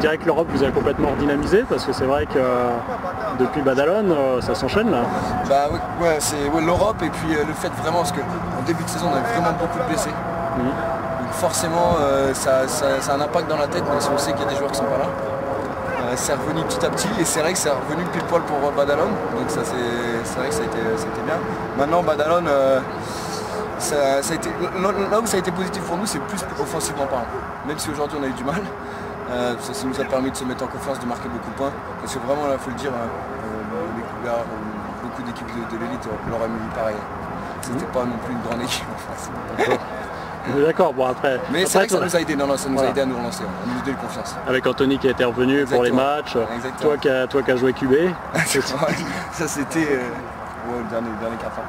dirais que l'Europe vous a complètement redynamisé parce que c'est vrai que depuis Badalone, ça s'enchaîne là. Bah oui, ouais, c'est l'Europe et puis le fait vraiment, parce qu'en début de saison on avait vraiment beaucoup de blessés. Donc forcément ça a un impact dans la tête, même si on sait qu'il y a des joueurs qui sont pas là. C'est revenu petit à petit et c'est vrai que c'est revenu pile poil pour Badalone, donc ça c'est vrai que ça a été bien. Maintenant Badalone, ça a été, là où ça a été positif pour nous, c'est plus offensivement parlant, même si aujourd'hui on a eu du mal. Ça nous a permis de se mettre en confiance, de marquer beaucoup de points, parce que vraiment là il faut le dire, les Cougars, beaucoup d'équipes de l'élite leur a mis pareil. C'était pas non plus une grande équipe en face. D'accord, bon après... Mais c'est vrai que ça nous a aidé, ça nous a aidé à nous relancer, à nous donner confiance. Avec Anthony qui était revenu pour les matchs, toi qui as joué QB. Ça c'était le dernier quart temps.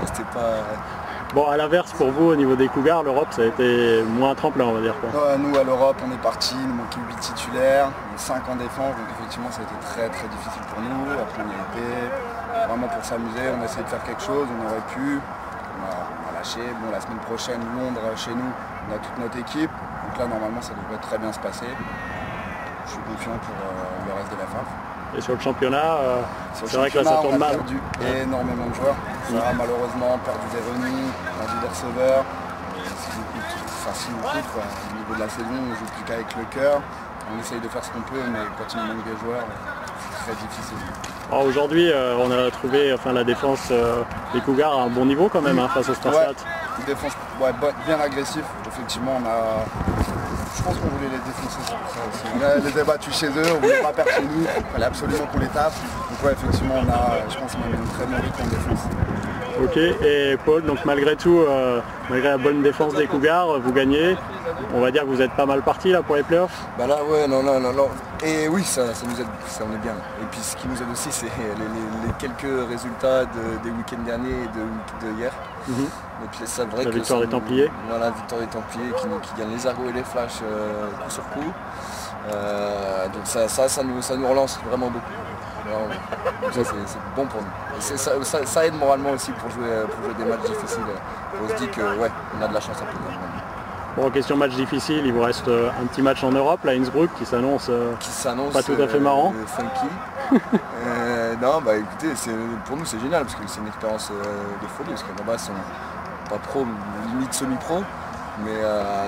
C'était pas... Bon, à l'inverse, pour vous, au niveau des Cougars, l'Europe, ça a été moins un tremplin, on va dire. Quoi. Nous, à l'Europe, on est parti, il nous manquait 8 titulaires, 5 en défense, donc effectivement, ça a été très très difficile pour nous. Après, on y a été vraiment pour s'amuser, on a essayé de faire quelque chose, on aurait pu. On a lâché. Bon, la semaine prochaine, Londres, chez nous, on a toute notre équipe. Donc là, normalement, ça devrait très bien se passer. Je suis confiant pour le reste de la FAF. Et sur le championnat, c'est vrai que là, ça tourne mal. On a perdu énormément de joueurs. Ça a malheureusement perdu des Renis, perdu des receveurs. Si nous coûte, au niveau de la saison, on ne joue plus qu'avec le cœur. On essaye de faire ce qu'on peut, mais quand il nous manque des joueurs, c'est très difficile. Aujourd'hui, on a trouvé la défense des Cougars à un bon niveau quand même face au Starsat. Ouais, une défense bien agressive. Effectivement, je pense qu'on voulait les défoncer. On les a battus chez eux, on ne voulait pas perdre chez nous. Il fallait absolument qu'on les tape. Donc ouais, effectivement, on a, je pense, une très bonne rythme en défense. Ok, et Paul, donc malgré tout, malgré la bonne défense des Cougars, vous gagnez. On va dire que vous êtes pas mal parti là pour les playoffs. Bah là ouais, non. Et oui, ça nous aide, ça on est bien. Et puis ce qui nous aide aussi, c'est les quelques résultats des week-ends derniers et de hier. Donc c'est vrai la victoire des Templiers. Voilà, victoire des Templiers qui gagne les Argos et les Flashs coup sur coup. Donc ça nous relance vraiment beaucoup. Ça c'est bon pour nous. Ça aide moralement aussi pour jouer des matchs difficiles. On se dit que ouais, on a de la chance un peu. Bon, question match difficile, il vous reste un petit match en Europe, là, Innsbruck, qui s'annonce pas tout à fait marrant. Funky. Non, bah écoutez, pour nous c'est génial parce que c'est une expérience de folie, parce que là-bas ils sont pas pro, limite semi-pro, mais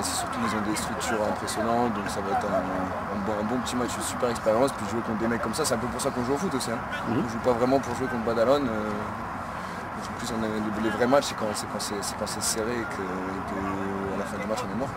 surtout ils ont des structures impressionnantes, donc ça va être un bon petit match, une super expérience, puis jouer contre des mecs comme ça, c'est un peu pour ça qu'on joue au foot aussi. Hein. On joue pas vraiment pour jouer contre Badalone. En plus, les vrais matchs, c'est quand c'est serré et que à la fin du match, on est mort.